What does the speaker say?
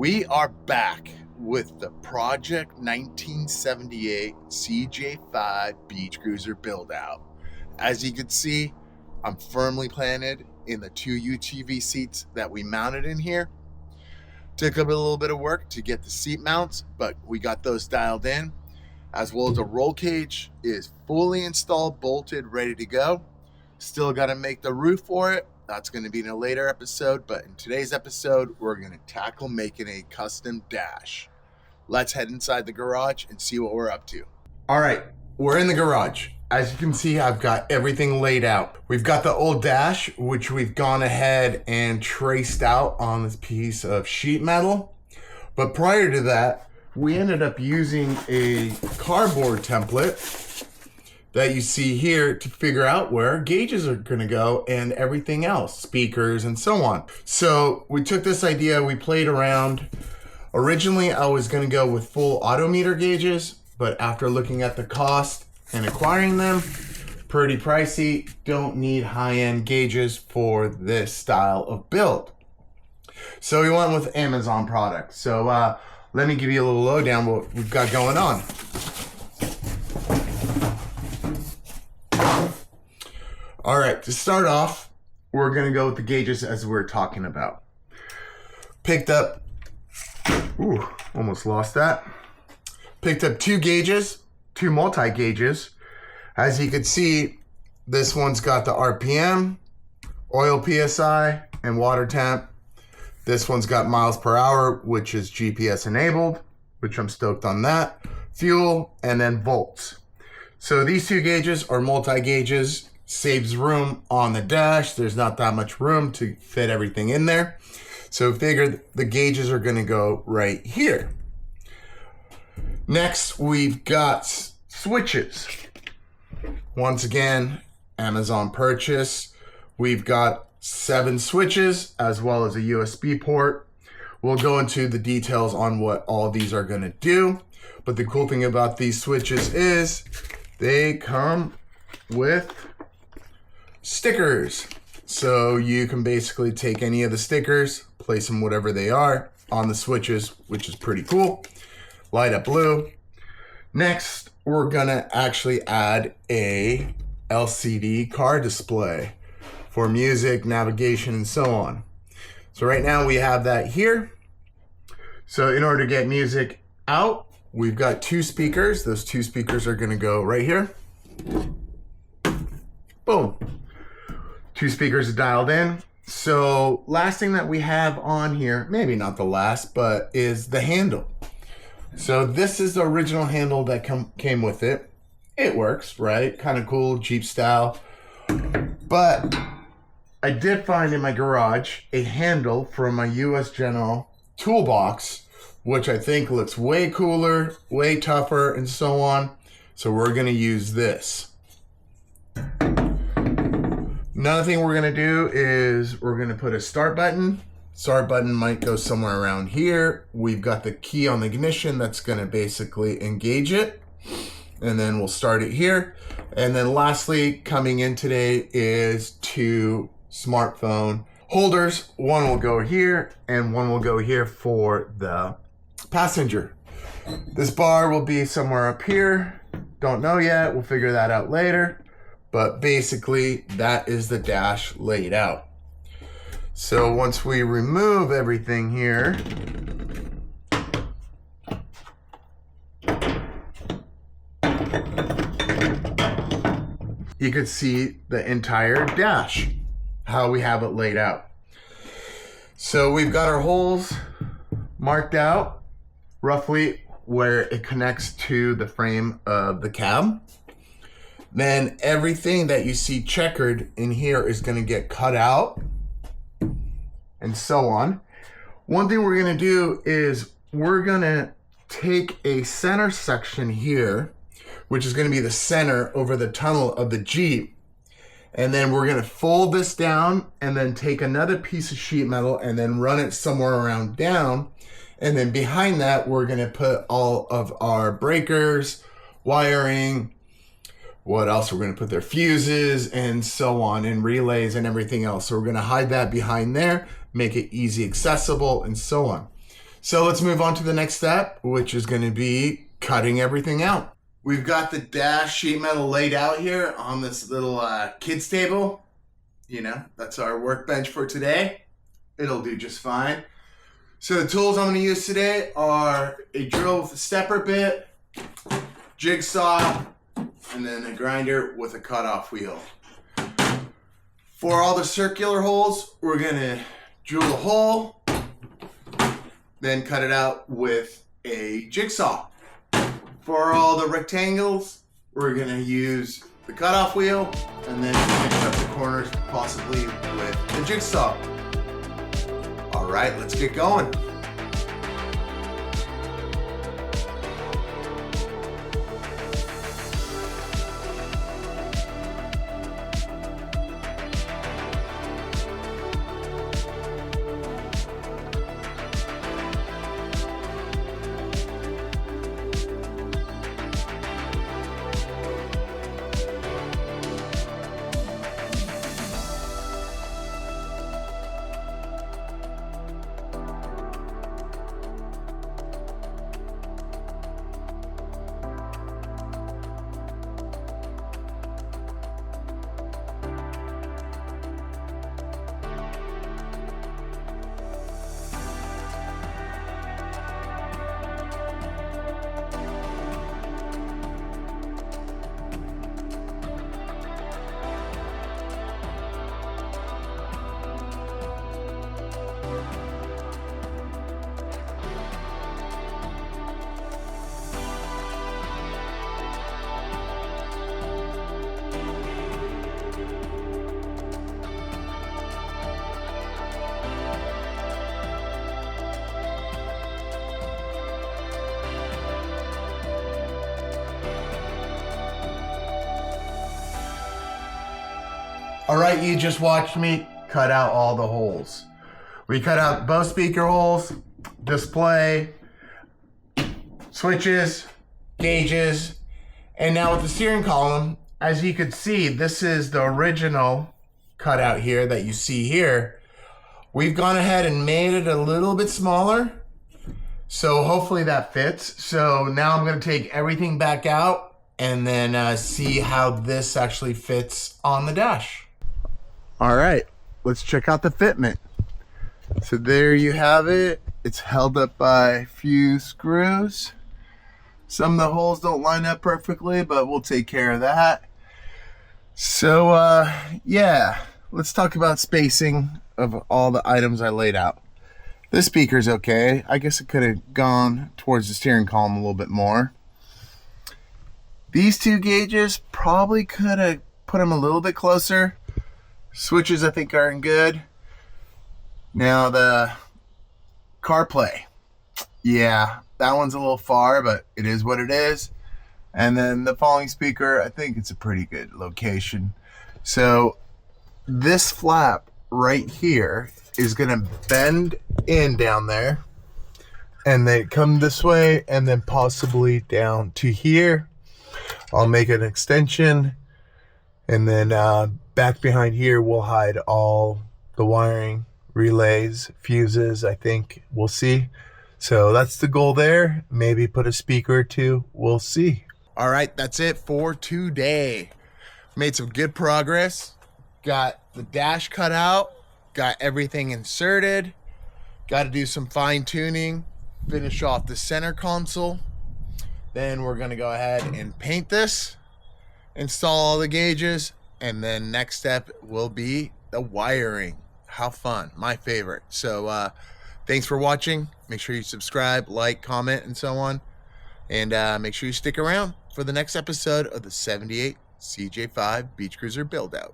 We are back with the Project 1978 CJ5 Beach Cruiser build out. As you can see, I'm firmly planted in the two UTV seats that we mounted in here. Took a little bit of work to get the seat mounts, but we got those dialed in, as well as a roll cage is fully installed, bolted, ready to go. Still got to make the roof for it. That's going to be in a later episode, but in today's episode, we're going to tackle making a custom dash. Let's head inside the garage and see what we're up to. All right, we're in the garage. As you can see, I've got everything laid out. We've got the old dash, which we've gone ahead and traced out on this piece of sheet metal. But prior to that, we ended up using a cardboard template that you see here to figure out where gauges are gonna go and everything else, speakers and so on. So we took this idea, we played around. Originally, I was gonna go with full autometer gauges, but after looking at the cost and acquiring them, pretty pricey, don't need high-end gauges for this style of build. So we went with Amazon products. So let me give you a little lowdown what we've got going on. All right, to start off, we're gonna go with the gauges as we're talking about. Picked up, almost lost that. Picked up two gauges, two multi-gauges. As you can see, this one's got the RPM, oil PSI, and water temp. This one's got miles per hour, which is GPS enabled, which I'm stoked on that. Fuel, and then volts. So these two gauges are multi-gauges. Saves room on the dash. There's not that much room to fit everything in there. So figured the gauges are gonna go right here. Next, we've got switches. Once again, Amazon purchase. We've got 7 switches as well as a USB port. We'll go into the details on what all these are gonna do. But the cool thing about these switches is they come with stickers. So you can basically take any of the stickers, place them whatever they are on the switches, which is pretty cool. Light up blue. Next, we're gonna actually add a LCD car display for music, navigation, and so on. So right now we have that here. So in order to get music out, we've got 2 speakers. Those 2 speakers are gonna go right here. Boom. 2 speakers are dialed in. So last thing that we have on here, maybe not the last, but is the handle. So this is the original handle that came with it. It works, right? Kind of cool, Jeep style. But I did find in my garage a handle from my US General toolbox, which I think looks way cooler, way tougher, and so on. So we're gonna use this. Another thing we're gonna do is we're gonna put a start button. Start button might go somewhere around here. We've got the key on the ignition that's gonna basically engage it. And then we'll start it here. And then lastly, coming in today is 2 smartphone holders. One will go here and one will go here for the passenger. This bar will be somewhere up here. Don't know yet, we'll figure that out later. But basically, that is the dash laid out. So once we remove everything here, you can see the entire dash, how we have it laid out. So we've got our holes marked out, roughly where it connects to the frame of the cab. Then everything that you see checkered in here is gonna get cut out and so on. One thing we're gonna do is we're gonna take a center section here, which is gonna be the center over the tunnel of the Jeep. And then we're gonna fold this down and then take another piece of sheet metal and then run it somewhere around down. And then behind that, we're gonna put all of our breakers, wiring, what else we're going to put there, fuses and so on, and relays and everything else. So we're going to hide that behind there, make it easy accessible and so on. So let's move on to the next step, which is going to be cutting everything out. We've got the dash sheet metal laid out here on this little kids table. You know, that's our workbench for today. It'll do just fine. So the tools I'm going to use today are a drill with a stepper bit, jigsaw, and then a grinder with a cutoff wheel. For all the circular holes, we're going to drill a hole, then cut it out with a jigsaw. For all the rectangles, we're going to use the cutoff wheel and then finish up the corners possibly with the jigsaw. All right, let's get going. All right, you just watched me cut out all the holes. We cut out both speaker holes, display, switches, gauges, and now with the steering column, as you can see, this is the original cutout here that you see here. We've gone ahead and made it a little bit smaller, so hopefully that fits. So now I'm gonna take everything back out and then see how this actually fits on the dash. All right, let's check out the fitment. So there you have it. It's held up by a few screws. Some of the holes don't line up perfectly, but we'll take care of that. So yeah, let's talk about spacing of all the items I laid out. This speaker's okay. I guess it could have gone towards the steering column a little bit more. These two gauges, probably could have put them a little bit closer. Switches I think are in good. Now the CarPlay. Yeah, that one's a little far, but it is what it is. And then the falling speaker, I think it's a pretty good location. So this flap right here is gonna bend in down there and then come this way and then possibly down to here. I'll make an extension and then back behind here we'll hide all the wiring, relays, fuses, I think. We'll see. So that's the goal there. Maybe put a speaker or two. We'll see. All right, that's it for today. Made some good progress. Got the dash cut out. Got everything inserted. Got to do some fine tuning. Finish off the center console. Then we're going to go ahead and paint this. Install all the gauges. And then next step will be the wiring. How fun. My favorite. So thanks for watching. Make sure you subscribe, like, comment, and so on. And make sure you stick around for the next episode of the 78 CJ5 Beach Cruiser build out.